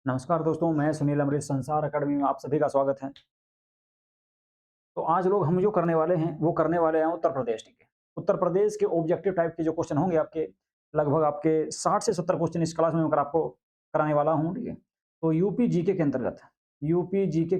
नमस्कार दोस्तों, मैं सुनील अमृत संसार अकेडमी में आप सभी का स्वागत है। तो आज लोग हम जो करने वाले हैं, वो करने वाले हैं उत्तर प्रदेश के। उत्तर प्रदेश के ऑब्जेक्टिव टाइप के जो क्वेश्चन होंगे आपके, लगभग आपके 60 से 70 क्वेश्चन इस क्लास में मैं आपको कराने वाला हूँ, ठीक है? तो यूपी जीके के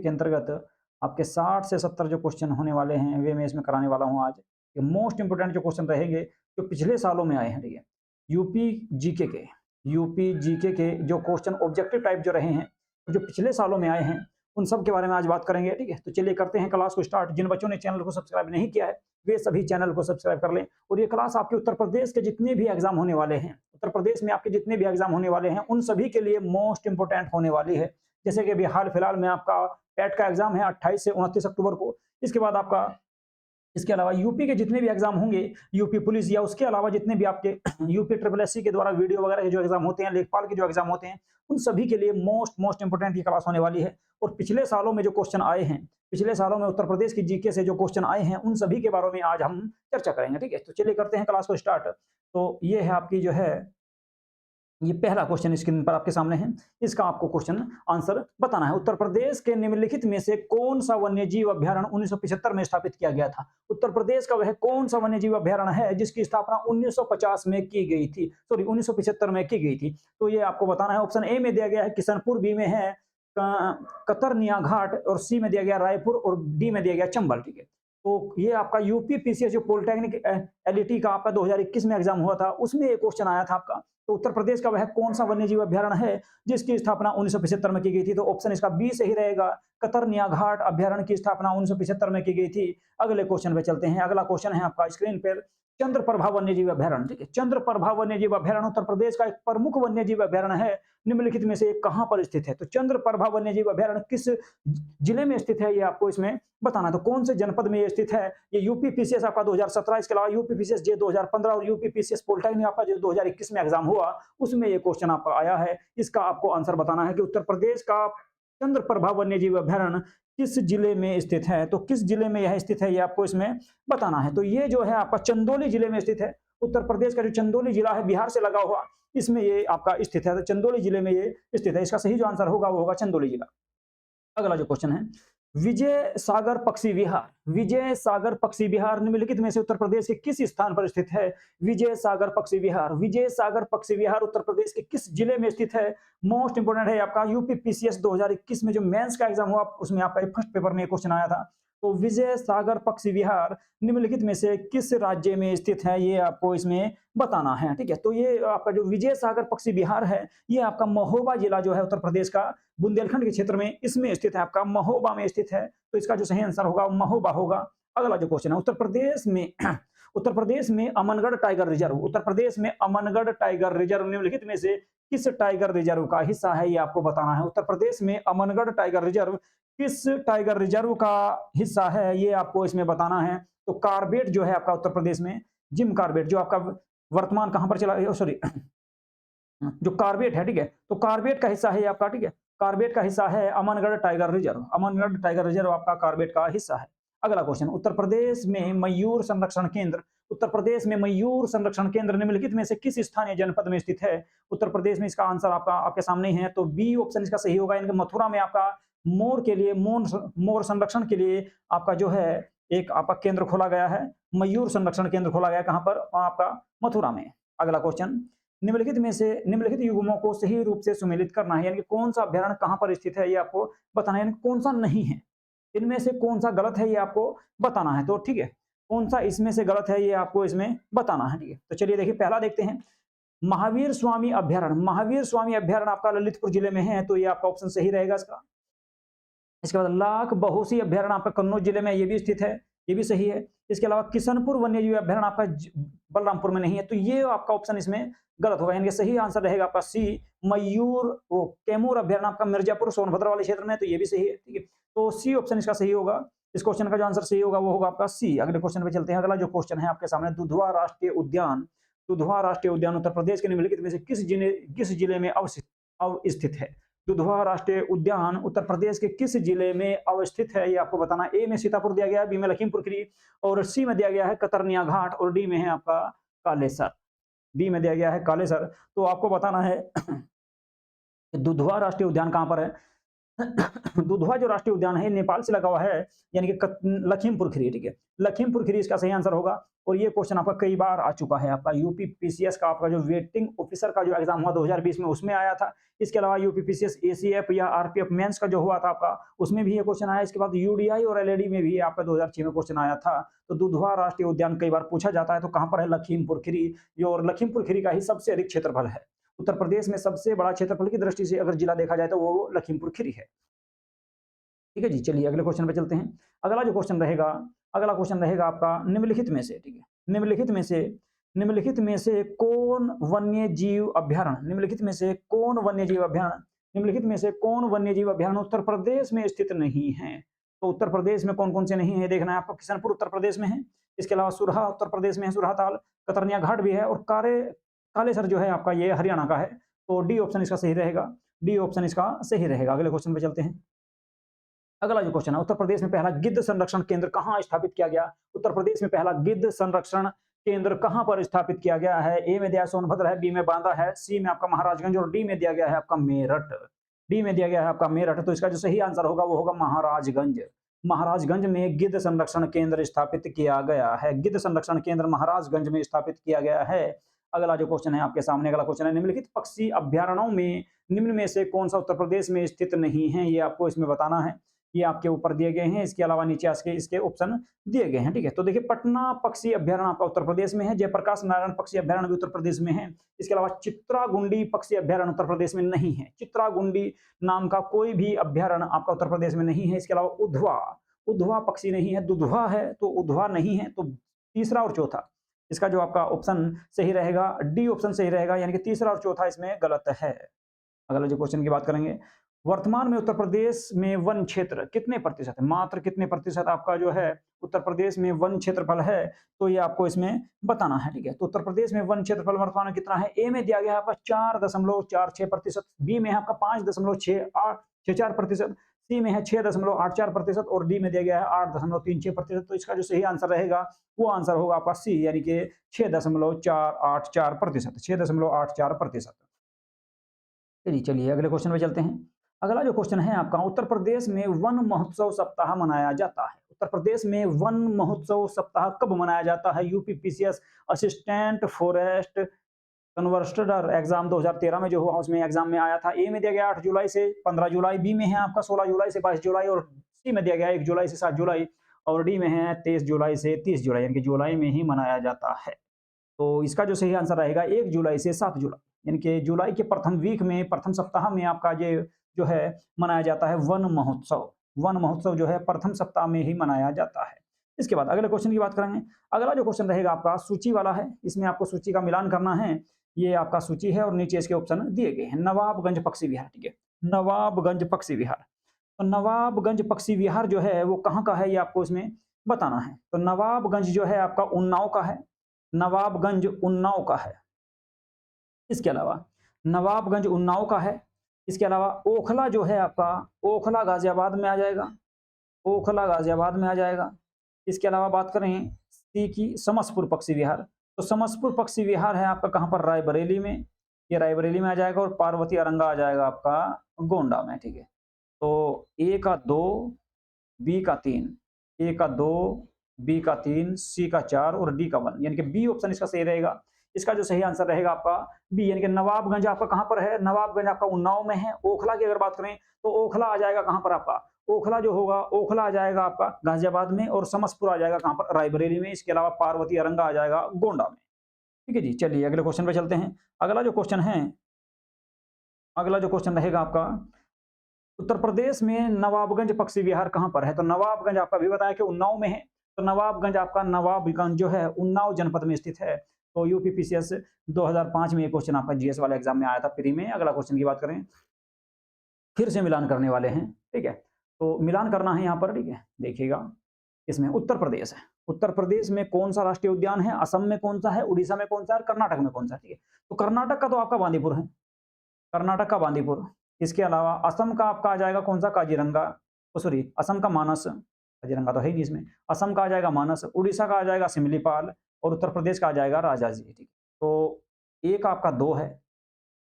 अंतर्गत आपके 60 से 70 जो क्वेश्चन होने वाले हैं, वे मैं इसमें कराने वाला हूँ आज। ये मोस्ट इंपोर्टेंट जो क्वेश्चन रहेंगे, जो पिछले सालों में आए हैं, ठीक है? यूपी जीके के यूपी जीके के जो क्वेश्चन ऑब्जेक्टिव टाइप जो रहे हैं, जो पिछले सालों में आए हैं, उन सब के बारे में आज बात करेंगे, ठीक है? तो चलिए करते हैं क्लास को स्टार्ट। जिन बच्चों ने चैनल को सब्सक्राइब नहीं किया है, वे सभी चैनल को सब्सक्राइब कर लें। और ये क्लास आपके उत्तर प्रदेश के जितने भी एग्जाम होने वाले हैं, उत्तर प्रदेश में आपके जितने भी एग्जाम होने वाले हैं, उन सभी के लिए मोस्ट इंपोर्टेंट होने वाली है। जैसे कि अभी हाल फिलहाल में आपका टेट का एग्जाम है 28 से 29 अक्टूबर को। इसके बाद आपका इसके अलावा यूपी के जितने भी एग्जाम होंगे, यूपी पुलिस या उसके अलावा जितने भी आपके यूपी ट्रिपल एससी के द्वारा वीडियो वगैरह के जो एग्जाम होते हैं, लेखपाल के जो एग्जाम होते हैं, उन सभी के लिए मोस्ट इंपोर्टेंट ये क्लास होने वाली है। और पिछले सालों में जो क्वेश्चन आए हैं, पिछले सालों में उत्तर प्रदेश की जीके से जो क्वेश्चन आए हैं, उन सभी के बारे में आज हम चर्चा करेंगे, ठीक है? तो चलिए करते हैं क्लास को स्टार्ट। तो ये है आपकी जो है, ये पहला क्वेश्चन स्क्रीन पर आपके सामने है। इसका आपको क्वेश्चन आंसर बताना है। उत्तर प्रदेश के निम्नलिखित में से कौन सा वन्यजीव अभ्यारण्य 1975 में स्थापित किया गया था? उत्तर प्रदेश का वह कौन सा वन्यजीव अभ्यारण्य है जिसकी स्थापना 1950 में की गई थी, सॉरी 1975 में की गई थी? तो ये आपको बताना है। ऑप्शन ए में दिया गया है किशनपुर, बी में है कतरनिया घाट, और सी में दिया गया रायपुर, और डी में दिया गया चंबल, ठीक है? तो ये आपका यूपी पीसीएस जो पॉलिटेक्निक एलईटी का आपका 2021 में एग्जाम हुआ था, उसमें एक क्वेश्चन आया था आपका। तो उत्तर प्रदेश का वह कौन सा वन्यजीव अभ्यारण्य है जिसकी स्थापना 1975 में की गई थी? तो ऑप्शन इसका बी सही रहेगा। कतरनिया घाट अभ्यारण्य की स्थापना 1975 में की गई थी। अगले क्वेश्चन पे चलते हैं। अगला क्वेश्चन है आपका स्क्रीन पर, चंद्रप्रभा वन्यजीव अभ्यारण्य, ठीक है? चंद्रप्रभा वन्यजीव अभ्यारण्य उत्तर प्रदेश का एक प्रमुख वन्यजीव अभ्यारण्य है। निम्नलिखित में से कहां पर स्थित है? तो चंद्रप्रभा वन्यजीव अभ्यारण्य किस जिले में स्थित है, ये आपको इसमें बताना है। तो कौन से जनपद में ये स्थित है? ये यूपी पीसीएस आपका 2017, इसके अलावा यूपी पीसीएस जे 2015 और यूपी पीसीएस पॉलिटेक्निक आपका जो 2021 में एग्जाम हुआ, उसमें ये क्वेश्चन आपका आया है। इसका आपको आंसर बताना है कि उत्तर प्रदेश का चंद्रप्रभा वन्यजीव अभ्यारण्य किस जिले में स्थित है। तो किस जिले में यह स्थित है, ये आपको इसमें बताना है। तो ये जो है आपका चंदौली जिले में स्थित है। उत्तर प्रदेश का जो चंदौली जिला है, बिहार से लगा हुआ, इसमें ये आपका स्थित है। तो चंदौली जिले में ये स्थित है। इसका सही जो आंसर होगा वो होगा चंदौली जिला। अगला जो क्वेश्चन है, विजय सागर पक्षी विहार, विजय सागर पक्षी विहार निम्नलिखित में से उत्तर प्रदेश के किस स्थान पर स्थित है? विजय सागर पक्षी विहार, विजय सागर पक्षी विहार उत्तर प्रदेश के किस जिले में स्थित है? मोस्ट इंपोर्टेंट है आपका यूपी पीसीएस 2021 में जो मेंस का एग्जाम हुआ, उसमें आपका फर्स्ट पेपर में क्वेश्चन आया था। तो विजय सागर पक्षी विहार निम्नलिखित में से किस राज्य में स्थित है, ये आपको इसमें बताना है, ठीक है? तो ये आपका जो विजय सागर पक्षी विहार है, ये आपका महोबा जिला जो है उत्तर प्रदेश का, बुंदेलखंड के क्षेत्र में, इसमें स्थित है, आपका महोबा में स्थित है। तो इसका जो सही आंसर होगा वो महोबा होगा। अगला जो क्वेश्चन है, उत्तर प्रदेश में उत्तर प्रदेश में अमनगढ़ टाइगर रिजर्व, उत्तर प्रदेश में अमनगढ़ टाइगर रिजर्व निम्नलिखित में से किस टाइगर रिजर्व का हिस्सा है, ये आपको बताना है। उत्तर प्रदेश में अमनगढ़ टाइगर रिजर्व किस टाइगर रिजर्व का हिस्सा है, ये आपको इसमें बताना है। तो कार्बेट जो है आपका उत्तर प्रदेश में, जिम कार्बेट जो आपका वर्तमान कहां पर चला, सॉरी जो कार्बेट है, ठीक है? तो कार्बेट का हिस्सा है ये आपका, ठीक है? कार्बेट का हिस्सा है Amangarh tiger reserve, Amangarh tiger reserve आपका कार्बेट का हिस्सा है। अगला क्वेश्चन, उत्तर प्रदेश में मयूर संरक्षण केंद्र, उत्तर प्रदेश में मयूर संरक्षण केंद्र निम्नलिखित में से किस स्थानीय जनपद में स्थित है? उत्तर प्रदेश में इसका आंसर आपका आपके सामने ही है। तो बी ऑप्शन इसका सही होगा। इनके मथुरा में आपका मोर के लिए, मोर संरक्षण के लिए आपका जो है एक आपका केंद्र खोला गया है, मयूर संरक्षण केंद्र खोला गया है। कहां पर? आपका मथुरा में। अगला क्वेश्चन, निम्नलिखित में से निम्नलिखित युग्मों को सही रूप से सुमेलित करना है, यानी कि कौन सा अभ्यारण्य कहां पर स्थित है, ये आपको बताना है, यानी कौन सा नहीं है, इनमें से कौन सा गलत है, ये आपको बताना है। तो ठीक है, कौन सा इसमें से गलत है, ये आपको इसमें बताना है, ठीक है? तो चलिए देखिए, पहला देखते हैं, महावीर स्वामी अभ्यारण्य, महावीर स्वामी अभ्यारण्य आपका ललितपुर जिले में है, तो ये आपका ऑप्शन सही रहेगा इसका। इसके बाद लाख बहोसी अभ्यारण्य आपका कन्नौज जिले में, ये भी स्थित है, ये भी सही है। इसके अलावा किशनपुर वन्यजीव अभ्यारण्य आपका बलरामपुर में नहीं है, तो ये आपका ऑप्शन इसमें गलत होगा, यानी कि सही आंसर रहेगा आपका सी, मयूर वो कैमूर अभ्यारण्य आपका मिर्जापुर सोनभद्र वाले क्षेत्र में, तो ये भी सही है, ठीक है? तो सी ऑप्शन इसका सही होगा। इस क्वेश्चन का जो आंसर सही होगा वो होगा आपका सी। अगले क्वेश्चन पे चलते हैं। अगला जो क्वेश्चन है आपके सामने, दुधवा राष्ट्रीय उद्यान, दुधवा राष्ट्रीय उद्यान उत्तर प्रदेश के निम्नलिखित में से किस जिले में अवस्थित है? दुधवा राष्ट्रीय उद्यान उत्तर प्रदेश के किस जिले में अवस्थित है, ये आपको बताना। ए में सीतापुर दिया गया है, बी में लखीमपुर खीरी, और सी में दिया गया है कतरनिया घाट, और डी में है आपका कालेसर, डी में दिया गया है कालेसर। तो आपको बताना है दुधवा राष्ट्रीय उद्यान कहाँ पर है? दुधवा जो राष्ट्रीय उद्यान है नेपाल से लगा हुआ है, यानी कि लखीमपुर खीरी, ठीक है। लखीमपुर खीरी इसका सही आंसर होगा। और ये क्वेश्चन आपका कई बार आ चुका है, आपका यूपी पीसीएस का आपका जो वेटिंग ऑफिसर का जो एग्जाम हुआ 2020 में उसमें आया था। इसके अलावा यूपी पीसीएस एसीएफ या आरपीएफ मेंस का जो हुआ था आपका, उसमें भी ये क्वेश्चन आया। इसके बाद यूडीआई और एलएडी में भी आपका 2006 में क्वेश्चन आया था। तो दुधवा राष्ट्रीय उद्यान कई बार पूछा जाता है, तो कहाँ पर है? लखीमपुर खीरी। और लखीमपुर खीरी का ही सबसे अधिक क्षेत्रफल है। उत्तर प्रदेश में सबसे बड़ा क्षेत्रफल की दृष्टि से अगर जिला देखा जाए तो वो लखीमपुर खीरी है। ठीक है जी, चलिए अगले क्वेश्चन पे चलते हैं। अगला जो क्वेश्चन रहेगा, अगला क्वेश्चन रहेगा आपका निम्नलिखित में से, ठीक है, निम्नलिखित में से कौन वन्य जीव अभ्यारण्य, निम्नलिखित में से कौन वन्य जीव अभ्यारण्य, निम्नलिखित में से कौन वन्य जीव अभ्यारण्य उत्तर प्रदेश में स्थित नहीं है? तो उत्तर प्रदेश में कौन कौन से नहीं है देखना है आपको। किशनपुर उत्तर प्रदेश में है, इसके अलावा सुरहा उत्तर प्रदेश में है, सुरहाताल, कतरनिया घाट भी है, और कालेसर जो है आपका ये हरियाणा का है। तो डी ऑप्शन इसका सही रहेगा, डी ऑप्शन इसका सही रहेगा। अगले क्वेश्चन पे चलते हैं। अगला जो क्वेश्चन है, उत्तर प्रदेश में पहला गिद्ध संरक्षण केंद्र कहां स्थापित किया गया? उत्तर प्रदेश में पहला गिद्ध संरक्षण केंद्र कहां पर स्थापित किया गया है? ए में दिया सोनभद्र है, बी में बांदा है, सी में आपका महाराजगंज, और डी में दिया गया है आपका मेरठ। डी में दिया गया है आपका मेरठ। तो इसका जो सही आंसर होगा वो होगा महाराजगंज। महाराजगंज में गिद्ध संरक्षण केंद्र स्थापित किया गया है। गिद्ध संरक्षण केंद्र महाराजगंज में स्थापित किया गया है। अगला जो क्वेश्चन है आपके सामने, अगला क्वेश्चन है निम्नलिखित पक्षी अभ्यारण्यों में निम्न में से कौन सा उत्तर प्रदेश में स्थित नहीं है? ये आपको इसमें बताना है। ये आपके ऊपर दिए गए हैं, इसके अलावा नीचे इसके ऑप्शन दिए गए हैं, ठीक है। तो देखिए, पटना पक्षी अभ्यारण्य आपका उत्तर प्रदेश में है, जयप्रकाश नारायण पक्षी अभ्यारण्य भी उत्तर प्रदेश में है। इसके अलावा चित्रागुंडी पक्षी अभ्यारण्य उत्तर प्रदेश में नहीं है। चित्रागुंडी नाम का कोई भी अभ्यारण्य आपका उत्तर प्रदेश में नहीं है। इसके अलावा उधवा पक्षी नहीं है, दुधवा है तो उधवा नहीं है। तो तीसरा और चौथा, इसका जो आपका ऑप्शन सही रहेगा, डी ऑप्शन सही रहेगा, यानी कि तीसरा और चौथा इसमें गलत है। अगला जो क्वेश्चन की बात करेंगे, वर्तमान में उत्तर प्रदेश में वन क्षेत्र कितने प्रतिशत है? मात्र कितने प्रतिशत आपका जो है उत्तर प्रदेश में वन क्षेत्रफल है, तो ये आपको इसमें बताना है, ठीक है। तो उत्तर प्रदेश में वन क्षेत्रफल वर्तमान में कितना है? ए में दिया गया है आपका 4.46%, बी में है आपका 5.64%, सी में है 6.84%, और डी में दिया गया है 8.36%। तो इसका जो सही आंसर रहेगा वो आंसर होगा आपका सी, यानी कि 6.484%, 6.84%। चलिए अगले क्वेश्चन पे चलते हैं। अगला जो क्वेश्चन है आपका, उत्तर प्रदेश में वन महोत्सव सप्ताह मनाया जाता है। उत्तर प्रदेश में वन महोत्सव सप्ताह कब मनाया जाता है? UP PCS assistant forest conservator exam 2013 में जो हुआ उसमें एग्जाम में आया था। ए में दिया गया 8 जुलाई से 15 जुलाई, बी में है आपका 16 जुलाई से 22 जुलाई, और सी में दिया गया 1 जुलाई से 7 जुलाई, और डी में है 23 जुलाई से 30 जुलाई, यानी कि जुलाई में ही मनाया जाता है। तो इसका जो सही आंसर रहेगा 1 जुलाई से 7 जुलाई, यानी कि जुलाई के प्रथम वीक में, प्रथम सप्ताह में आपका ये जो है मनाया जाता है वन महोत्सव। वन महोत्सव जो है प्रथम सप्ताह में ही मनाया जाता है। इसके बाद अगले क्वेश्चन की बात करेंगे। अगला जो क्वेश्चन रहेगा आपका सूची वाला है, इसमें आपको सूची का मिलान करना है। ये आपका सूची है और नीचे इसके ऑप्शन दिए गए हैं। नवाबगंज पक्षी विहार, ठीक है, नवाबगंज पक्षी विहार। तो नवाबगंज पक्षी विहार जो है वो कहाँ का है, ये आपको इसमें बताना है। तो नवाबगंज जो है आपका उन्नाव का है, नवाबगंज उन्नाव का है। इसके अलावा नवाबगंज उन्नाव का है। इसके अलावा ओखला जो है आपका, ओखला गाजियाबाद में आ जाएगा, ओखला गाजियाबाद में आ जाएगा। इसके अलावा बात करें सी की समसपुर पक्षी विहार, तो समसपुर पक्षी विहार है आपका कहाँ पर? रायबरेली में, ये रायबरेली में आ जाएगा, और पार्वती अरंगा आ जाएगा आपका गोंडा में, ठीक है। तो ए का 2, बी का 3, ए का 2, बी का 3, सी का 4 और डी का 1, यानी कि बी ऑप्शन इसका सही रहेगा। इसका जो सही आंसर रहेगा आपका बी, यानी कि नवाबगंज आपका कहां पर है? नवाबगंज आपका उन्नाव में है। ओखला की अगर बात करें तो ओखला आ जाएगा कहां पर आपका? ओखला जो होगा, ओखला आ जाएगा आपका गाजियाबाद में, और समसपुर आ जाएगा कहां पर? रायबरेली में। इसके अलावा पार्वती अरंगा आ जाएगा गोंडा में, ठीक है जी। चलिए अगले क्वेश्चन पे चलते हैं। अगला जो क्वेश्चन है, अगला जो क्वेश्चन रहेगा आपका, उत्तर प्रदेश में नवाबगंज पक्षी विहार कहां पर है? तो नवाबगंज आपका भी बताया कि उन्नाव में है। तो नवाबगंज आपका, नवाबगंज जो है उन्नाव जनपद में स्थित है। तो यूपी पीसीएस 2005 में ये क्वेश्चन आपका जीएस वाले एग्जाम में आया था प्री में। अगला क्वेश्चन की बात करें, फिर से मिलान करने वाले हैं, ठीक है। तो मिलान करना है यहाँ पर, ठीक है। देखिएगा, इसमें उत्तर प्रदेश है, उत्तर प्रदेश में कौन सा राष्ट्रीय उद्यान है, असम में कौन सा है, उड़ीसा में कौन सा है, कर्नाटक में कौन सा है, ठीक है। तो कर्नाटक का तो आपका बांदीपुर है, कर्नाटक का बांदीपुर। इसके अलावा असम का आपका आ जाएगा कौन सा? काजीरंगा, सॉरी असम का मानस, काजीरंगा तो है ही नहीं इसमें। असम का आ जाएगा मानस, उड़ीसा का आ जाएगा सिमलीपाल, और उत्तर प्रदेश का आ जाएगा राजाजी, ठीक। तो ए का आपका 2 है,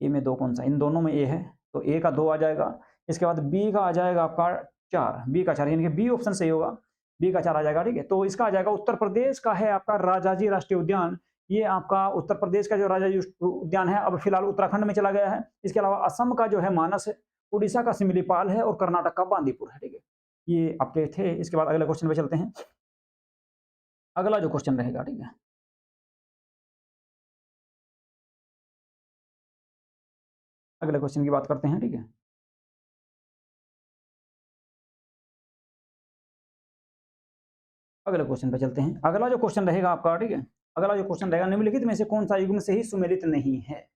ए में 2 कौन सा? इन दोनों में ए है, तो ए का 2 आ जाएगा। इसके बाद बी का आ जाएगा आपका 4, बी का 4 यानी कि बी ऑप्शन सही होगा, बी का 4 आ जाएगा, ठीक है। तो इसका आ जाएगा उत्तर प्रदेश का है आपका राजाजी राष्ट्रीय उद्यान। ये आपका उत्तर प्रदेश का जो राजाजी उद्यान है अब फिलहाल उत्तराखंड में चला गया है। इसके अलावा असम का जो है मानस है, उड़ीसा का सिमिलीपाल है और कर्नाटक का बांदीपुर है, ठीक है। ये आपके थे। इसके बाद अगले क्वेश्चन पे चलते हैं। अगला जो क्वेश्चन रहेगा, ठीक है, अगले क्वेश्चन की बात करते हैं, ठीक है। अगले क्वेश्चन पे चलते हैं। अगला जो क्वेश्चन रहेगा आपका, ठीक है, अगला जो क्वेश्चन रहेगा, निम्नलिखित में से कौन सा युग्म सही सुमेलित नहीं है?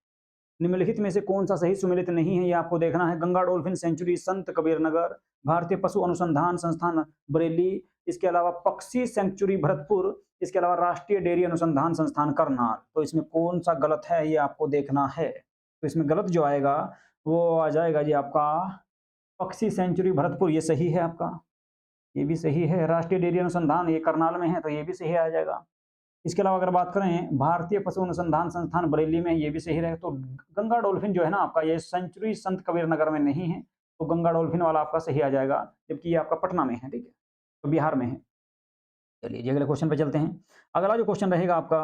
निम्नलिखित में से कौन सा सही सुमेलित नहीं है, ये आपको देखना है। गंगा डॉल्फिन सेंचुरी संत कबीर नगर, भारतीय पशु अनुसंधान संस्थान बरेली, इसके अलावा पक्षी सेंचुरी भरतपुर, इसके अलावा राष्ट्रीय डेयरी अनुसंधान संस्थान करनाल। तो इसमें कौन सा गलत है ये आपको देखना है। तो इसमें गलत जो आएगा वो आ जाएगा जी आपका पक्षी सेंचुरी भरतपुर, ये सही है आपका, ये भी सही है। राष्ट्रीय डेयरी अनुसंधान ये करनाल में है, तो ये भी सही आ जाएगा। इसके अलावा अगर बात करें भारतीय पशु अनुसंधान संस्थान बरेली में, ये भी सही रहेगा। तो गंगा डॉल्फिन जो है ना आपका, ये सेंचुरी संत कबीर नगर में नहीं है, तो गंगा डॉल्फिन वाला आपका सही आ जाएगा, जबकि ये आपका पटना में है, ठीक है, तो बिहार में है। चलिए जी अगले क्वेश्चन पे चलते हैं। अगला जो क्वेश्चन रहेगा आपका,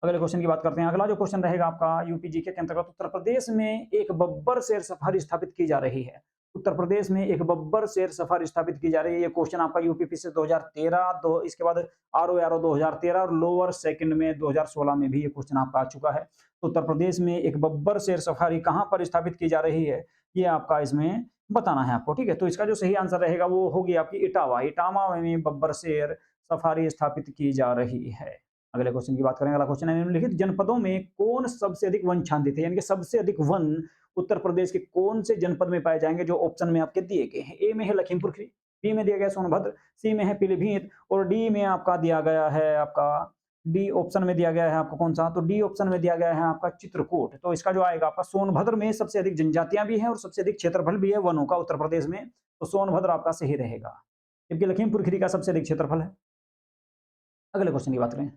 अगले क्वेश्चन की बात करते हैं। अगला जो क्वेश्चन रहेगा आपका यूपी जीके के अंतर्गत, उत्तर प्रदेश में एक बब्बर शेर सफारी स्थापित की जा रही है। उत्तर प्रदेश में एक बब्बर शेर सफारी स्थापित की जा रही है। ये क्वेश्चन आपका यूपीपी से 2013 दो, इसके बाद आरओ 2013 और लोअर सेकंड में 2016 में भी ये क्वेश्चन आपका आ चुका है। तो उत्तर प्रदेश में एक बब्बर शेर सफारी कहां पर स्थापित की जा रही है, ये आपका इसमें बताना है आपको, ठीक है। तो इसका जो सही आंसर रहेगा वो होगी आपकी इटावा। इटावा में बब्बर शेर सफारी स्थापित की जा रही है। अगले क्वेश्चन की बात करें। अगला क्वेश्चन है, निम्नलिखित जनपदों में कौन सबसे अधिक वन छांदित है, यानी कि सबसे अधिक वन उत्तर प्रदेश के कौन से जनपद में पाए जाएंगे, जो ऑप्शन में आपके दिए गए हैं। ए में है लखीमपुर खीरी, बी में दिया गया सोनभद्र, सी में है पीलीभीत और डी में आपका दिया गया है आपका, डी ऑप्शन में दिया गया है आपको कौन सा, तो डी ऑप्शन में दिया गया है आपका चित्रकूट। तो इसका जो आएगा आपका सोनभद्र में सबसे अधिक जनजातियां भी हैं और सबसे अधिक क्षेत्रफल भी है वनों का उत्तर प्रदेश में, तो सोनभद्र आपका सही रहेगा, जबकि लखीमपुर खीरी का सबसे अधिक क्षेत्रफल है। अगले क्वेश्चन की बात करें।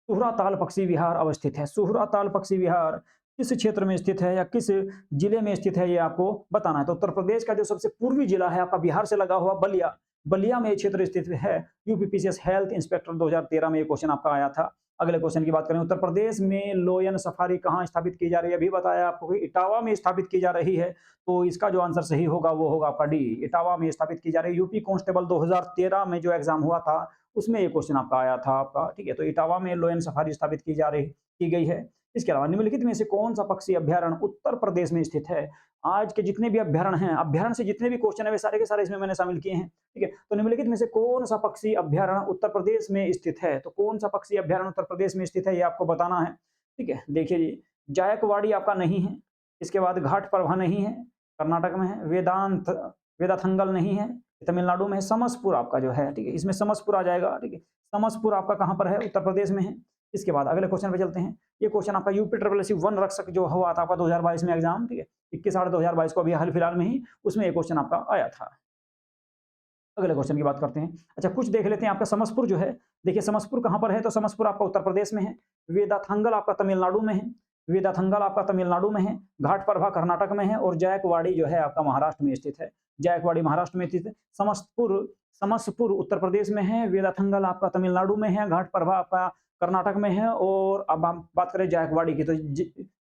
सुहरा ताल पक्षी विहार अवस्थित है। सुहरा ताल पक्षी विहार किस क्षेत्र में स्थित है या किस जिले में स्थित है, ये आपको बताना है। तो उत्तर प्रदेश का जो सबसे पूर्वी जिला है आपका बिहार से लगा हुआ बलिया, बलिया में ये क्षेत्र स्थित है। यूपीपीसीएस हेल्थ इंस्पेक्टर 2013 में ये क्वेश्चन आपका आया था। अगले क्वेश्चन की बात करें। उत्तर प्रदेश में लोयन सफारी कहाँ स्थापित की जा रही है, अभी बताया आपको कि इटावा में स्थापित की जा रही है। तो इसका जो आंसर सही होगा वो होगा आपका डी, इटावा में स्थापित की जा रही है। यूपी कांस्टेबल 2013 में जो एग्जाम हुआ था उसमें ये क्वेश्चन आपका आया था आपका, ठीक है। तो इटावा में लोयन सफारी स्थापित की गई है। इसके अलावा निम्नलिखित में से कौन सा पक्षी अभ्यारण्य उत्तर प्रदेश में स्थित है। आज के जितने भी अभ्यारण्य हैं, अभ्यारण्य से जितने भी क्वेश्चन है वे सारे के सारे इसमें मैंने शामिल किए हैं, ठीक है। तो निम्नलिखित में से कौन सा पक्षी अभ्यारण्य उत्तर प्रदेश में स्थित है, तो कौन सा पक्षी अभ्यारण्य उत्तर प्रदेश में स्थित है ये आपको बताना है, ठीक है। देखिए जी, जायकवाड़ी आपका नहीं है, इसके बाद घाट प्रभा नहीं है, कर्नाटक में है। वेदाथंगल नहीं है, तमिलनाडु में है। समसपुर आपका जो है, ठीक है, इसमें समसपुर आ जाएगा, ठीक है। समसपुर आपका कहाँ पर है, उत्तर प्रदेश में है। इसके बाद अगले क्वेश्चन पे चलते हैं। ये क्वेश्चन आपका यूपी ट्रिपल वन रक्षक जो हुआ था आपका 2022 में एग्जाम, ठीक है, 21/8/2022 को अभी हाल फिलहाल में ही, उसमें ये क्वेश्चन आपका आया था। अगले क्वेश्चन की बात करते हैं। अच्छा, कुछ देख लेते हैं। आपका समसपुर जो है, देखिए समसपुर कहाँ पर है, तो समसपुर आपका उत्तर प्रदेश में है। वेदाथंगल आपका तमिलनाडु में है, वेदाथंगल आपका तमिलनाडु में है। घाट प्रभा कर्नाटक में है और जायकवाड़ी जो है आपका महाराष्ट्र में स्थित है। जायकवाड़ी महाराष्ट्र में स्थित है। समसपुर समसपुर उत्तर प्रदेश में है। वेदाथंगल आपका तमिलनाडु में है। घाट प्रभा आपका कर्नाटक में है। और अब हम बात करें जायकवाड़ी की, तो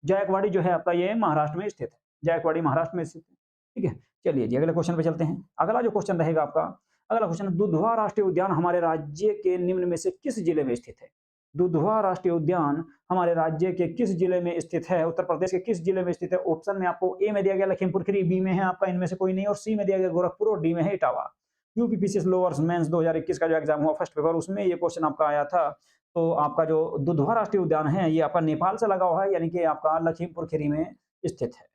जायकवाड़ी जो है आपका ये महाराष्ट्र में स्थित है। जायकवाड़ी महाराष्ट्र में स्थित है, ठीक है। चलिए जी अगले क्वेश्चन पे चलते हैं। अगला जो क्वेश्चन रहेगा आपका, अगला क्वेश्चन, दुधवा राष्ट्रीय उद्यान हमारे राज्य के निम्न में से किस जिले में स्थित है। दुधवा राष्ट्रीय उद्यान हमारे राज्य के किस जिले में स्थित है, उत्तर प्रदेश के किस जिले में स्थित है। ऑप्शन में आपको ए में दिया गया लखीमपुर खीरी, बी में है आपका इनमें से कोई नहीं, और सी में दिया गया गोरखपुर और डी में है इटावा। यूपीपीसीएस लोअर्स मेंस 2021 का जो एग्जाम हुआ फर्स्ट पेपर, उसमें ये क्वेश्चन आपका आया था। तो आपका जो दुधवा राष्ट्रीय उद्यान है ये आपका नेपाल से लगा हुआ है, यानी कि आपका लखीमपुर खीरी में स्थित है।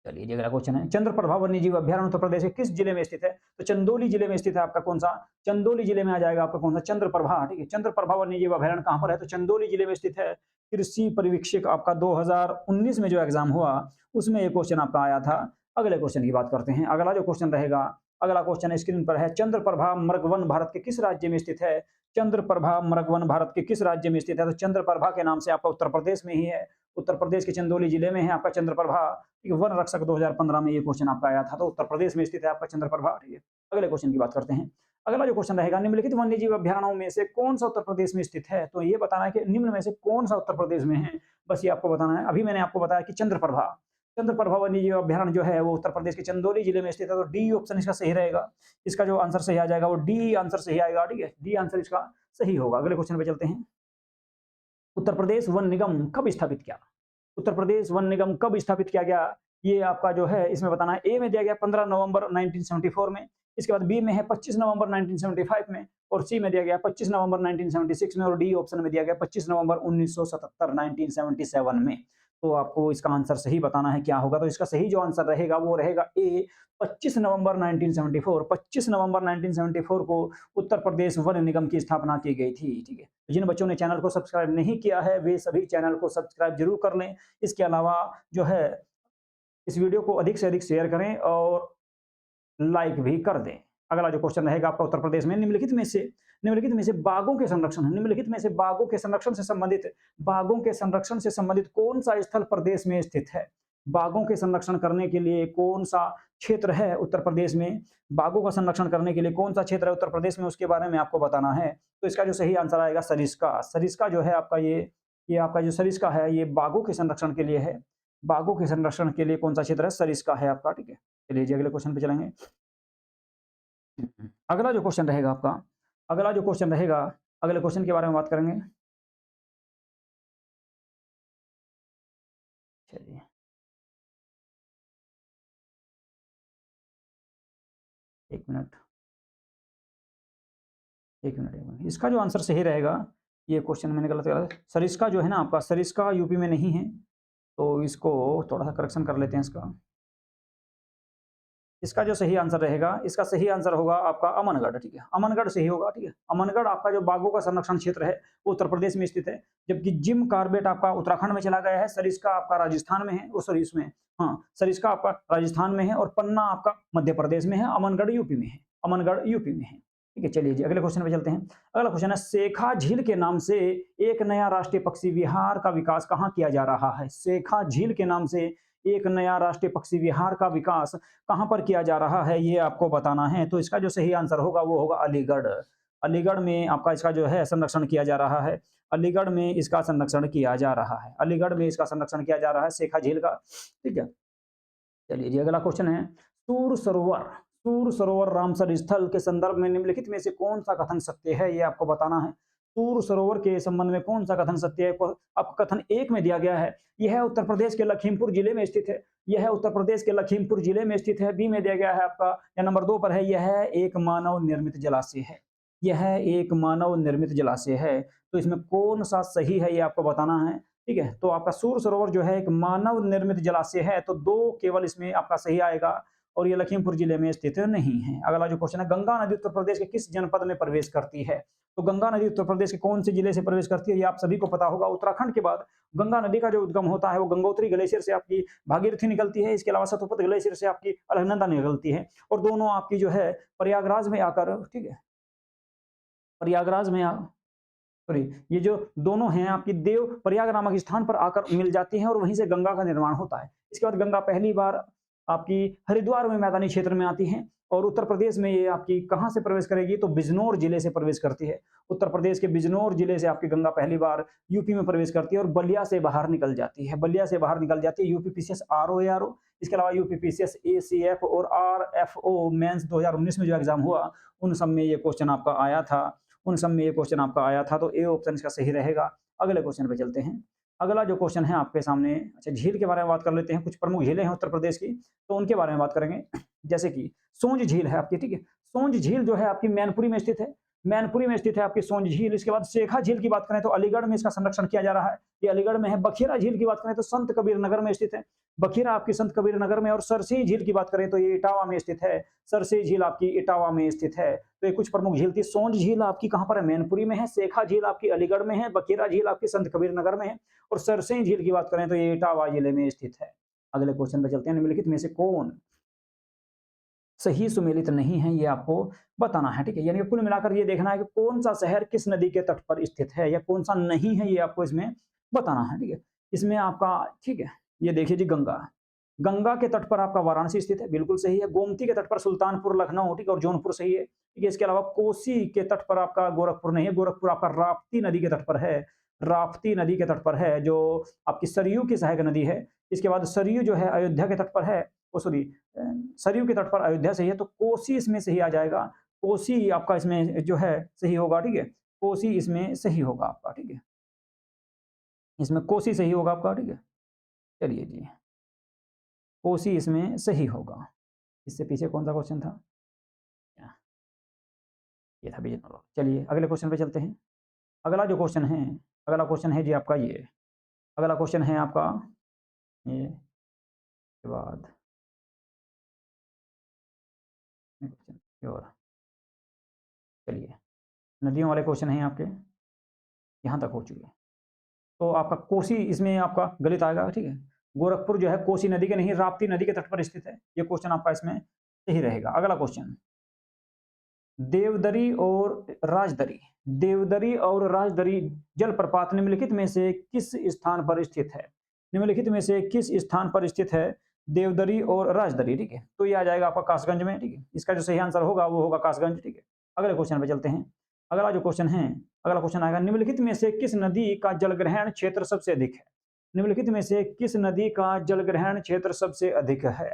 चलिए अगला क्वेश्चन है, चंद्रप्रभा वन्यजीव अभ्यारण्य उत्तर प्रदेश के किस जिले में स्थित है। तो चंदौली जिले में स्थित है आपका कौन सा, चंदौली जिले में आ जाएगा आपका कौन सा, चंद्रप्रभा, ठीक है। चंद्रप्रभा वन्यजीव अभ्यारण्य कहाँ पर है, तो चंदौली जिले में स्थित है। कृषि परिवीक्षक आपका 2019 में जो एग्जाम हुआ उसमें ये क्वेश्चन आपका आया था। अगले क्वेश्चन की बात करते हैं। अगला जो क्वेश्चन रहेगा, अगला क्वेश्चन स्क्रीन पर है, चंद्रप्रभा मृगवन भारत के किस राज्य में स्थित है। चंद्रप्रभा मृगवन भारत के किस राज्य में स्थित है, तो चंद्रप्रभा के नाम से आपका उत्तर प्रदेश में ही है। उत्तर प्रदेश के चंदौली जिले में है आपका चंद्रप्रभा। ठीक है, वन रक्षक 2015 में ये क्वेश्चन आपका आया था, तो उत्तर प्रदेश में स्थित है आपका चंद्रप्रभा। ठीक है, अगले क्वेश्चन की बात करते हैं। अगला जो क्वेश्चन रहेगा, निम्नलिखित वन्यजीव अभ्यारण्यों में से कौन सा उत्तर प्रदेश में स्थित है? तो ये बताना है कि निम्न में से कौन सा उत्तर प्रदेश में है, बस ये आपको बताना है। अभी मैंने आपको बताया कि चंद्रप्रभा, चंद्रप्रभा वन्यजीव अभ्यारण्य जो है वो उत्तर प्रदेश के चंदौली जिले में स्थित है, तो डी ऑप्शन इसका सही रहेगा। इसका जो आंसर सही आ जाएगा वो डी आंसर सही आएगा। ठीक है, डी आंसर इसका सही होगा। अगले क्वेश्चन पे चलते हैं। उत्तर प्रदेश वन निगम कब स्थापित किया? उत्तर प्रदेश वन निगम कब स्थापित किया गया? ये आपका जो है इसमें बताना है। ए में दिया गया 15 नवंबर 1974 में, इसके बाद बी में है 25 नवंबर 1975 में, और सी में दिया गया 25 नवंबर 1976 में, और डी ऑप्शन में दिया गया 25 नवंबर 1977 1977 में। तो आपको इसका आंसर सही बताना है क्या होगा। तो इसका सही जो आंसर रहेगा वो रहेगा ए 25 नवंबर 1974। 25 नवंबर 1974 को उत्तर प्रदेश वन निगम की स्थापना की गई थी। ठीक है, जिन बच्चों ने चैनल को सब्सक्राइब नहीं किया है वे सभी चैनल को सब्सक्राइब जरूर कर लें। इसके अलावा जो है इस वीडियो को अधिक से अधिक शेयर करें और लाइक भी कर दें। अगला जो क्वेश्चन रहेगा आपका, उत्तर प्रदेश में निम्नलिखित में से बाघों के संरक्षण, निम्नलिखित में से बाघों के संरक्षण से संबंधित कौन सा स्थल प्रदेश में स्थित है? बाघों के संरक्षण करने के लिए कौन सा क्षेत्र है उत्तर प्रदेश में? बाघों का संरक्षण करने के लिए कौन सा क्षेत्र है उत्तर प्रदेश में, उसके बारे में आपको बताना है। तो इसका जो सही आंसर आएगा सरिस्का। सरिस्का जो है आपका ये आपका जो सरिस्का है ये बाघों के संरक्षण के लिए है। बाघों के संरक्षण के लिए कौन सा क्षेत्र है? सरिस्का है आपका। ठीक है, चलिए जी अगले क्वेश्चन पे चलेंगे। अगला जो क्वेश्चन रहेगा आपका, अगले क्वेश्चन के बारे में बात करेंगे। चलिए एक मिनट। इसका जो आंसर सही रहेगा, ये क्वेश्चन मैंने गलत करा। सरिस्का जो है ना आपका, सरिस्का यूपी में नहीं है, तो इसको थोड़ा सा करेक्शन कर लेते हैं इसका। इसका जो सही आंसर रहेगा, इसका सही आंसर होगा आपका अमनगढ़। ठीक है, अमनगढ़ सही होगा। ठीक है, अमनगढ़ आपका जो बाघों का संरक्षण क्षेत्र है वो उत्तर प्रदेश में स्थित है, जबकि जिम कार्बेट आपका उत्तराखंड में चला गया है, सरिस्का आपका राजस्थान में है, वो सॉरी इसमें हाँ सरिस्का आपका राजस्थान में है, और पन्ना आपका मध्य प्रदेश में है, अमनगढ़ यूपी में है। अमनगढ़ यूपी में है। ठीक है, चलिए जी अगले क्वेश्चन पे चलते हैं। अगला क्वेश्चन है, शेखा झील के नाम से एक नया राष्ट्रीय पक्षी विहार का विकास कहाँ किया जा रहा है? शेखा झील के नाम से एक नया राष्ट्रीय पक्षी विहार का विकास कहां पर किया जा रहा है, ये आपको बताना है। तो इसका जो सही आंसर होगा वो होगा अलीगढ़। अलीगढ़ में आपका इसका जो है संरक्षण किया जा रहा है। अलीगढ़ में इसका संरक्षण किया जा रहा है। अलीगढ़ में इसका संरक्षण किया जा रहा है शेखा झील का। ठीक है, चलिए जी अगला क्वेश्चन है, सूर सरोवर रामसर स्थल के संदर्भ में निम्नलिखित में से कौन सा कथन सत्य है, ये आपको बताना है। सूर सरोवर के संबंध में कौन सा कथन सत्य है? आपको कथन एक में दिया गया है, यह उत्तर प्रदेश के लखीमपुर जिले में स्थित है। यह उत्तर प्रदेश के लखीमपुर जिले में स्थित है। बी में दिया गया है आपका, या नंबर 2 पर है, यह एक मानव निर्मित जलाशय है। यह एक मानव निर्मित जलाशय है। तो इसमें कौन सा सही है ये आपको बताना है। ठीक है, तो आपका सूर सरोवर जो है एक मानव निर्मित जलाशय है, तो 2 केवल इसमें आपका सही आएगा, और ये लखीमपुर जिले में स्थित नहीं है। अगला जो क्वेश्चन है, गंगा नदी उत्तर प्रदेश के किस जनपद में प्रवेश करती है? तो गंगा नदी उत्तर प्रदेश के कौन से जिले से प्रवेश करती है, ये आप सभी को पता होगा। उत्तराखंड के बाद गंगा नदी का जो उद्गम होता है वो गंगोत्री ग्लेशियर से आपकी भागीरथी निकलती है। इसके अलावा सतपुत ग्लेशियर से आपकी अलकनंदा निकलती है, और दोनों आपकी जो है प्रयागराज में आकर, ठीक है, प्रयागराज में सॉरी ये जो दोनों हैं आपकी देव प्रयाग नामक स्थान पर आकर मिल जाती हैं, और वहीं से गंगा का निर्माण होता है। इसके बाद गंगा पहली बार आपकी हरिद्वार में मैदानी क्षेत्र में आती है, और उत्तर प्रदेश में ये आपकी कहां से प्रवेश करेगी? तो बिजनौर जिले से प्रवेश करती है। उत्तर प्रदेश के बिजनौर जिले से आपकी गंगा पहली बार यूपी में प्रवेश करती है, और बलिया से बाहर निकल जाती है। बलिया से बाहर निकल जाती है यूपीपीसीएस आरओ एआरओ, इसके अलावा यूपीपीसीएस एसीएफ और आरएफओ मेंस 2019 में जो एग्जाम हुआ उन सब में ये क्वेश्चन आपका आया था। तो ए ऑप्शन इसका सही रहेगा। अगले क्वेश्चन पे चलते हैं। अगला जो क्वेश्चन है आपके सामने, अच्छा झील के बारे में बात कर लेते हैं। कुछ प्रमुख झीलें हैं उत्तर प्रदेश की, तो उनके बारे में बात करेंगे। जैसे कि सोंझ झील है आपकी, ठीक है, सोंझ झील जो है आपकी मैनपुरी में स्थित है। मैनपुरी में स्थित है आपकी सोंझ झील। इसके बाद शेखा झील की बात करें तो अलीगढ़ में इसका संरक्षण किया जा रहा है, ये अलीगढ़ में है। बखीरा झील की बात करें तो संत कबीर नगर में स्थित है, बखीरा आपकी संत कबीर नगर में। और सरसी झील की बात करें तो ये इटावा में स्थित है, सरसी झील आपकी इटावा में स्थित है। तो ये कुछ प्रमुख झील थी। सोंझ झील आपकी कहां पर है? मैनपुरी में है। शेखा झील आपकी अलीगढ़ में है। बखीरा झील आपकी संत कबीर नगर में है, और सरसी झील की बात करें तो ये इटावा जिले में स्थित है। अगले क्वेश्चन पे चलते हैं। निम्नलिखित में से कौन सही सुमेलित नहीं है, ये आपको बताना है। ठीक है, यानी कुल मिलाकर ये देखना है कि कौन सा शहर किस नदी के तट पर स्थित है, या कौन सा नहीं है, ये आपको इसमें बताना है। ठीक है, इसमें आपका, ठीक है, ये देखिए जी गंगा, गंगा के तट पर आपका वाराणसी स्थित है, बिल्कुल सही है। गोमती के तट पर सुल्तानपुर, लखनऊ, ठीक है, और जौनपुर सही है, ठीक है। इसके अलावा कोसी के तट पर आपका गोरखपुर नहीं है, गोरखपुर आपका राप्ती नदी के तट पर है, राप्ती नदी के तट पर है, जो आपकी सरयू की सहायक नदी है। इसके बाद सरयू जो है अयोध्या के तट पर है, वो सॉरी सरयू के तट पर अयोध्या सही है, तो कोसी इसमें सही आ जाएगा। कोसी आपका इसमें जो है सही होगा, ठीक है, कोसी इसमें सही होगा आपका, ठीक है, इसमें कोसी सही होगा आपका, ठीक है। चलिए जी, कोसी इसमें सही होगा। इससे पीछे कौन सा क्वेश्चन था? ये था विजय नगर। चलिए अगले क्वेश्चन पे चलते हैं। अगला जो क्वेश्चन है, अगला क्वेश्चन है जी आपका ये, अगला क्वेश्चन है आपका ये के बाद क्वेश्चन और चलिए नदियों वाले क्वेश्चन हैं आपके, यहाँ तक हो चुके हैं। तो आपका कोसी इसमें आपका गलत आएगा, ठीक है। गोरखपुर जो है कोसी नदी के नहीं, राप्ती नदी के तट पर स्थित है। ये क्वेश्चन आपका इसमें सही रहेगा। अगला क्वेश्चन, देवदरी और राजदरी, देवदरी और राजदरी जलप्रपात निम्नलिखित में से किस स्थान पर स्थित है? निम्नलिखित में से किस स्थान पर स्थित है देवदरी और राजदरी, ठीक है। तो ये आ जाएगा आपका कासगंज में, ठीक है। इसका जो सही आंसर होगा वो होगा कासगंज, ठीक है। अगले क्वेश्चन पे चलते हैं। अगला जो क्वेश्चन है, अगला क्वेश्चन आएगा, निम्नलिखित में से किस नदी का जलग्रहण क्षेत्र सबसे अधिक है? निम्नलिखित में से किस नदी का जलग्रहण क्षेत्र सबसे अधिक है?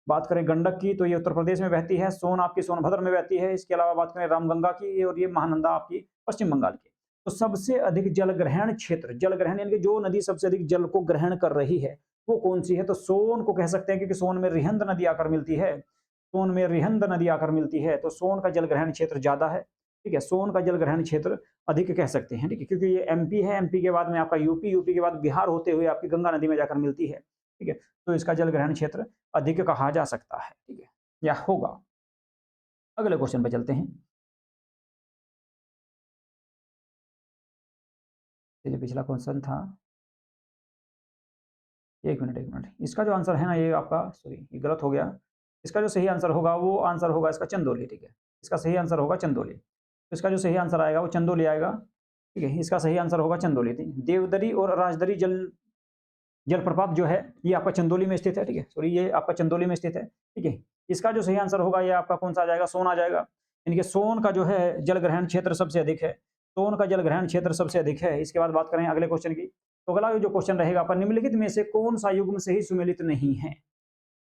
बात करें गंडक की तो ये उत्तर प्रदेश में बहती है, सोन आपकी सोनभद्र में बहती है। इसके अलावा बात करें रामगंगा की, और ये महानंदा आपकी पश्चिम बंगाल की। तो सबसे अधिक जलग्रहण क्षेत्र, जलग्रहण यानी कि जो नदी सबसे अधिक जल को ग्रहण कर रही है वो कौन सी है? तो सोन को कह सकते हैं, क्योंकि सोन में रिहंद नदी आकर मिलती है, सोन में रिहंद नदी आकर मिलती है, तो सोन का जलग्रहण क्षेत्र ज्यादा है, ठीक है। सोन का जलग्रहण क्षेत्र अधिक कह सकते हैं, ठीक है, क्योंकि ये एमपी है, एमपी के बाद में आपका यूपी, यूपी के बाद बिहार होते हुए आपकी गंगा नदी में जाकर मिलती है, ठीक है। तो इसका जलग्रहण क्षेत्र अधिक कहा जा सकता है, ठीक है, या होगा। अगले क्वेश्चन पे चलते हैं। ये जो पिछला क्वेश्चन था, एक मिनट, इसका जो आंसर है ना ये आपका, सॉरी ये गलत हो गया। इसका जो सही आंसर होगा वो आंसर होगा इसका चंदौली, ठीक है। इसका सही आंसर होगा चंदौली। तो इसका जो सही आंसर आएगा वो चंदौली आएगा, ठीक है। इसका सही आंसर होगा चंदौली। देवदरी और राजदरी जलप्रपात जो है ये आपका चंदौली में स्थित है, ठीक है, सॉरी ये आपका चंदौली में स्थित है, ठीक है। इसका जो सही आंसर होगा ये आपका कौन सा आ जाएगा? सोन आ जाएगा। यानी कि सोन का जो है जलग्रहण क्षेत्र सबसे अधिक है, सोन का जलग्रहण क्षेत्र सबसे अधिक है। इसके बाद बात करें अगले क्वेश्चन की, तो अगला जो क्वेश्चन रहेगा आपका, निम्नलिखित में से कौन सा युग्म सही सुमेलित नहीं है?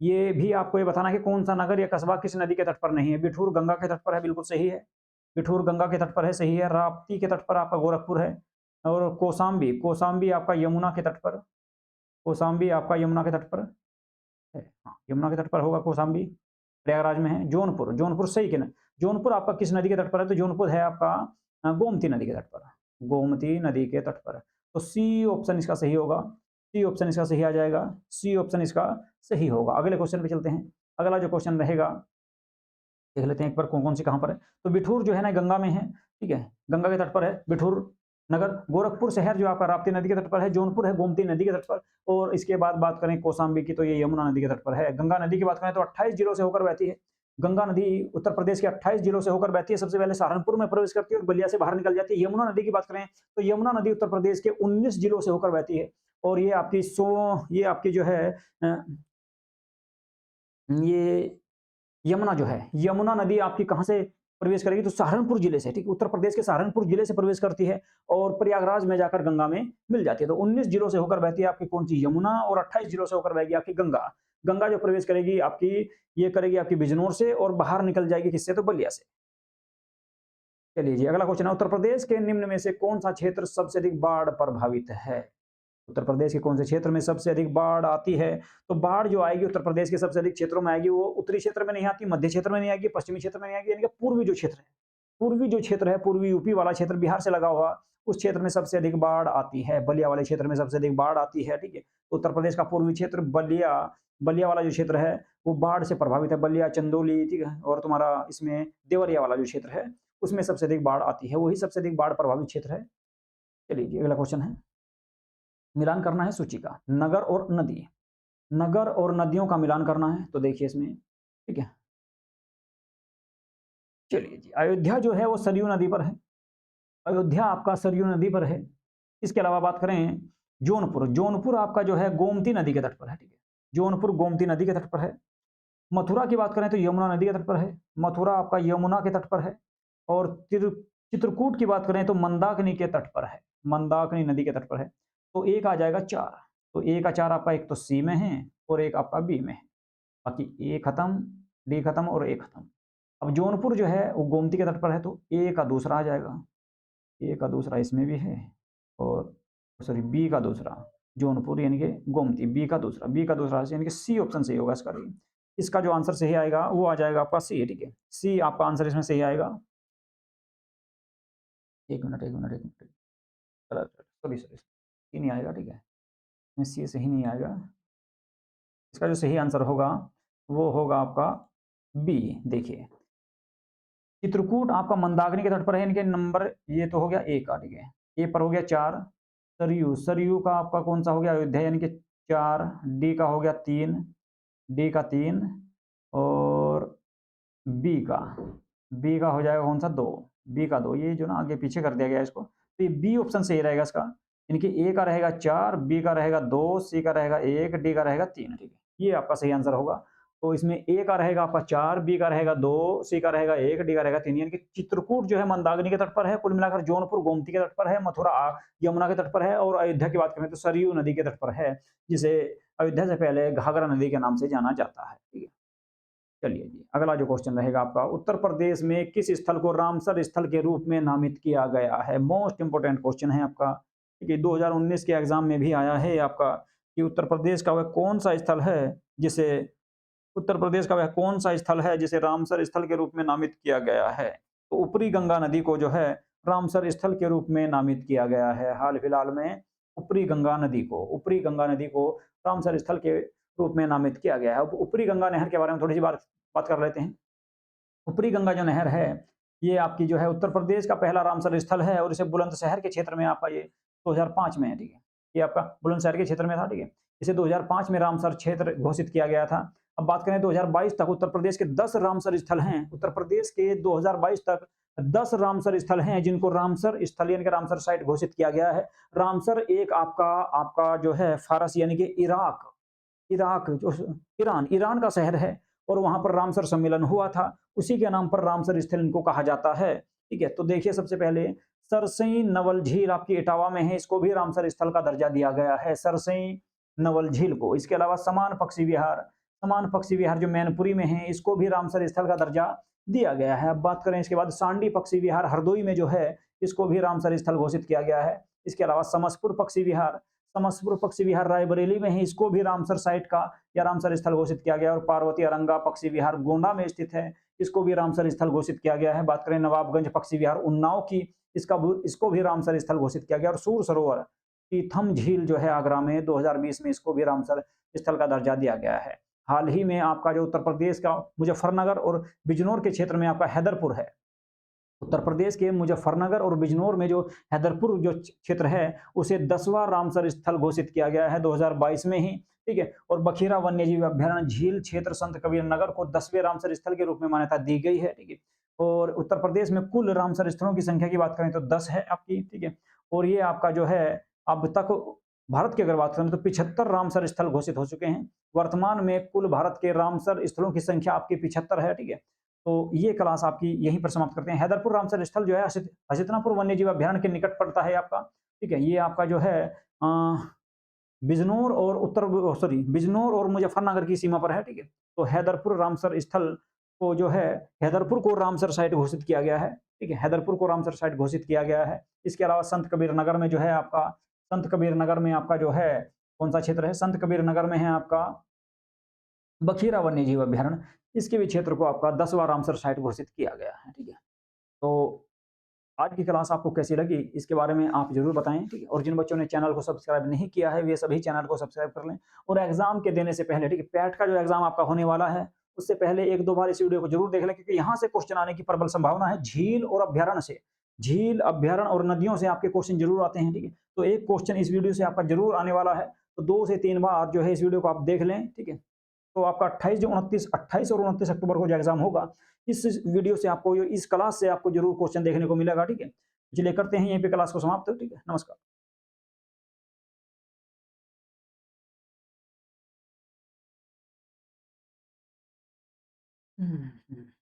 ये भी आपको ये बताना है कि कौन सा नगर या कस्बा किस नदी के तट पर नहीं है। बिठूर गंगा के तट पर है, बिल्कुल सही है, बिठूर गंगा के तट पर है, सही है। राप्ती के तट पर आपका गोरखपुर है, और कौशाम्बी, कौशाम्बी आपका यमुना के तट पर, कौशाम्बी आपका यमुना के तट पर है, हाँ यमुना के तट पर होगा कौशाम्बी, प्रयागराज में है। जौनपुर, जौनपुर सही कि ना, जौनपुर आपका किस नदी के तट पर है? तो जौनपुर है आपका गोमती नदी के तट पर, गोमती नदी के तट पर। तो सी ऑप्शन इसका सही होगा, सी ऑप्शन इसका सही आ जाएगा, सी ऑप्शन इसका सही होगा। अगले क्वेश्चन पे चलते हैं। अगला जो क्वेश्चन रहेगा देख लेते हैं एक बार कौन कौन सी कहाँ पर है। तो बिठूर जो है ना गंगा में है, ठीक है, गंगा के तट पर है बिठूर नगर। गोरखपुर शहर जो आपका राप्ती नदी के तट पर है। जौनपुर है गोमती नदी के तट पर। और इसके बाद बात करें कौशाम्बी की तो ये यमुना नदी के तट पर है। गंगा नदी की बात करें तो 28 जिलों से होकर बहती है। गंगा नदी उत्तर प्रदेश के 28 जिलों से होकर बहती है। सबसे पहले सहारनपुर में प्रवेश करती है और बलिया से बाहर निकल जाती है। यमुना नदी की बात करें तो यमुना नदी उत्तर प्रदेश के 19 जिलों से होकर बहती है। और ये आपकी जो है ये यमुना जो है, यमुना नदी आपकी कहाँ से प्रवेश करेगी? तो सहारनपुर जिले से, ठीक, उत्तर प्रदेश के सहारनपुर जिले से प्रवेश करती है और प्रयागराज में जाकर गंगा में मिल जाती है। तो 19 जिलों से होकर बहती है आपकी कौन सी? यमुना। और 28 जिलों से होकर बहेगी आपकी गंगा। गंगा जो प्रवेश करेगी आपकी, ये करेगी आपकी बिजनौर से और बाहर निकल जाएगी किससे? तो बलिया से। चलिए जी अगला क्वेश्चन है, उत्तर प्रदेश के निम्न में से कौन सा क्षेत्र सबसे अधिक बाढ़ प्रभावित है? उत्तर प्रदेश के कौन से क्षेत्र में सबसे अधिक बाढ़ आती है? तो बाढ़ जो आएगी उत्तर प्रदेश के सबसे अधिक क्षेत्रों में आएगी, वो उत्तरी क्षेत्र में नहीं आती, मध्य क्षेत्र में नहीं आएगी, पश्चिमी क्षेत्र में नहीं आएगी, यानी कि पूर्वी जो क्षेत्र है, पूर्वी जो क्षेत्र है, पूर्वी यूपी वाला क्षेत्र, बिहार से लगा हुआ, उस क्षेत्र में सबसे अधिक बाढ़ आती है। बलिया वाले क्षेत्र में सबसे अधिक बाढ़ आती है, ठीक है। उत्तर प्रदेश का पूर्वी क्षेत्र बलिया वाला जो क्षेत्र है वो बाढ़ से प्रभावित है। बलिया, चंदौली, ठीक है, और तुम्हारा इसमें देवरिया वाला जो क्षेत्र है उसमें सबसे अधिक बाढ़ आती है, वही सबसे अधिक बाढ़ प्रभावित क्षेत्र है। चलिए अगला क्वेश्चन है, मिलान करना है सूची का, नगर और नदी, नगर और नदियों का मिलान करना है। तो देखिए इसमें, ठीक है, चलिए जी अयोध्या जो है वो सरयू नदी पर है, अयोध्या आपका सरयू नदी पर है। इसके अलावा बात करें जौनपुर, जौनपुर आपका जो है गोमती नदी के तट पर है, ठीक है, जौनपुर गोमती नदी के तट पर है। मथुरा की बात करें तो यमुना नदी के तट पर है, मथुरा आपका यमुना के तट पर है। और चित्रकूट की बात करें तो मंदाकिनी के तट पर है, मंदाकिनी नदी के तट पर है। तो एक आ जाएगा 4, तो ए का 4 आपका एक तो सी में है और एक आपका बी में है। बाकी ए खत्म, डी खत्म और ए खत्म। अब जौनपुर जो है वो गोमती के तट पर है, तो ए का दूसरा आ जाएगा, ए का दूसरा इसमें भी है, और सॉरी बी का दूसरा जौनपुर यानी कि गोमती, बी का दूसरा, बी का दूसरा यानी कि सी ऑप्शन सही होगा इसका। इसका जो आंसर सही आएगा वो आ जाएगा आपका सी, ठीक है, सी आपका आंसर इसमें सही आएगा। एक मिनट एक मिनट एक मिनट, सॉरी सॉरी, सी नहीं आएगा, ठीक है, इसमें सी सही नहीं आएगा। इसका जो सही आंसर होगा वो होगा आपका बी। देखिए चित्रकूट आपका मंदाकिनी के तट पर है, इनके नंबर ये तो हो गया ए का, ठीक है, ए पर हो गया 4। सरयू, सरयू का आपका कौन सा हो गया, अयोध्या यानी कि 4। डी का हो गया 3, डी का 3, और बी का, बी का हो जाएगा कौन सा 2, बी का 2, ये जो ना आगे पीछे कर दिया गया इसको, तो ये बी ऑप्शन सही रहेगा इसका। इनके ए का रहेगा 4, बी का रहेगा 2, सी का रहेगा 1, डी का रहेगा 3, ठीक है, ये आपका सही आंसर होगा। तो इसमें ए का रहेगा आपका 4, बी का रहेगा 2, सी का रहेगा 1, डी का रहेगा 3, यानी कि चित्रकूट जो है मंदाकिनी के तट पर है। कुल मिलाकर जौनपुर गोमती के तट पर है, मथुरा यमुना के तट पर है, और अयोध्या की बात करें तो सरयू नदी के तट पर है, जिसे अयोध्या से पहले घाघरा नदी के नाम से जाना जाता है, ठीक है। चलिए जी, अगला जो क्वेश्चन रहेगा आपका, उत्तर प्रदेश में किस स्थल को रामसर स्थल के रूप में नामित किया गया है। मोस्ट इंपोर्टेंट क्वेश्चन है आपका, ठीक है, 2019 के एग्जाम में भी आया है आपका, कि उत्तर प्रदेश का वह कौन सा स्थल है जिसे, उत्तर प्रदेश का वह कौन सा स्थल है जिसे रामसर स्थल के रूप में नामित किया गया है। तो ऊपरी गंगा नदी को जो है रामसर स्थल के रूप में नामित किया गया है हाल फिलहाल में। ऊपरी गंगा नदी को, ऊपरी गंगा नदी को रामसर स्थल के रूप में नामित किया गया है। अब ऊपरी गंगा नहर के बारे में थोड़ी सी बात कर लेते हैं। ऊपरी गंगा जो नहर है ये आपकी जो है उत्तर प्रदेश का पहला रामसर स्थल है, और इसे बुलंदशहर के क्षेत्र में आपका ये 2005 में है, ठीक है, ये आपका बुलंदशहर के क्षेत्र में था, ठीक है, इसे 2005 में रामसर क्षेत्र घोषित किया गया था। अब बात करें 2022 तक उत्तर प्रदेश के 10 रामसर स्थल हैं, उत्तर प्रदेश के 2022 तक 10 रामसर स्थल हैं जिनको रामसर स्थल यानी कि रामसर साइट घोषित किया गया है। रामसर एक आपका आपका जो है फारस यानी कि इराक, इराक जो ईरान, ईरान का शहर है, और वहां पर रामसर सम्मेलन हुआ था, उसी के नाम पर रामसर स्थल इनको कहा जाता है, ठीक है। तो देखिए सबसे पहले सरसई नवल झील आपकी इटावा में है, इसको भी रामसर स्थल का दर्जा दिया गया है, सरसई नवल झील को। इसके अलावा समान पक्षी विहार, समान पक्षी विहार जो मैनपुरी में है, इसको भी रामसर स्थल का दर्जा दिया गया है। अब बात करें इसके बाद सांडी पक्षी विहार हरदोई में जो है, इसको भी रामसर स्थल घोषित किया गया है। इसके अलावा समसपुर पक्षी विहार, समसपुर पक्षी विहार रायबरेली में है, इसको भी रामसर साइट का या रामसर स्थल घोषित किया गया। और पार्वती अरंगा पक्षी विहार गोंडा में स्थित है, इसको भी रामसर स्थल घोषित किया गया है। बात करें नवाबगंज पक्षी विहार उन्नाव की, इसको भी रामसर स्थल घोषित किया गया। और सूर सरोवर की थम झील जो है आगरा में 2020 में, इसको भी रामसर स्थल का दर्जा दिया गया है। हाल ही में आपका जो उत्तर प्रदेश का मुजफ्फरनगर और बिजनौर के क्षेत्र में आपका हैदरपुर है, उत्तर प्रदेश के मुजफ्फरनगर और बिजनौर में जो हैदरपुर जो क्षेत्र है, उसे 10वां रामसर स्थल घोषित किया गया है 2022 में ही, ठीक है। और बखीरा वन्यजीव अभ्यारण्य झील क्षेत्र संत कबीर नगर को 10वें रामसर स्थल के रूप में मान्यता दी गई है, ठीक है। और उत्तर प्रदेश में कुल रामसर स्थलों की संख्या की बात करें तो 10 है आपकी, ठीक है। और ये आपका जो है अब तक भारत की अगर बात करें तो 75 रामसर स्थल घोषित हो चुके हैं। वर्तमान में कुल भारत के रामसर स्थलों की संख्या आपकी 75 है, ठीक है। तो ये क्लास आपकी यहीं पर समाप्त करते हैं। हैदरपुर रामसर स्थल जो है हसितनापुर वन्यजीव अभ्यारण्य के निकट पड़ता है आपका, ठीक है। ये आपका जो है बिजनौर और बिजनौर और मुजफ्फरनगर की सीमा पर है, ठीक है। तो हैदरपुर रामसर स्थल को जो है, हैदरपुर को रामसर साइट घोषित किया गया है, ठीक है, हैदरपुर को रामसर साइट घोषित किया गया है। इसके अलावा संत कबीर नगर में जो है आपका, संत कबीर नगर में आपका जो है कौन सा क्षेत्र है, संत कबीर नगर में है आपका बखीरा वन्यजीव अभ्यारण्य, इसके भी क्षेत्र को आपका 10वां रामसर साइट घोषित किया गया है, ठीक है। तो आज की क्लास आपको कैसी लगी इसके बारे में आप जरूर बताएं, ठीक है। और जिन बच्चों ने चैनल को सब्सक्राइब नहीं किया है वे सभी चैनल को सब्सक्राइब कर लें। और एग्जाम के देने से पहले, ठीक है, पैट का जो एग्जाम आपका होने वाला है उससे पहले 1-2 बार इस वीडियो को जरूर देख लें, क्योंकि यहाँ से क्वेश्चन आने की प्रबल संभावना है। झील और अभ्यारण्य से, झील अभ्यारण्य और नदियों से आपके क्वेश्चन जरूर आते हैं, ठीक है। तो एक क्वेश्चन इस वीडियो से आपका जरूर आने वाला है, तो 2 से 3 बार जो है इस वीडियो को आप देख लें, ठीक है। तो आपका 28 और 29 अक्टूबर को जो एग्जाम होगा, इस वीडियो से आपको, इस क्लास से आपको जरूर क्वेश्चन देखने को मिलेगा, ठीक है। चलिए करते हैं यहीं पे क्लास को समाप्त, ठीक है, नमस्कार। हुँ, हुँ।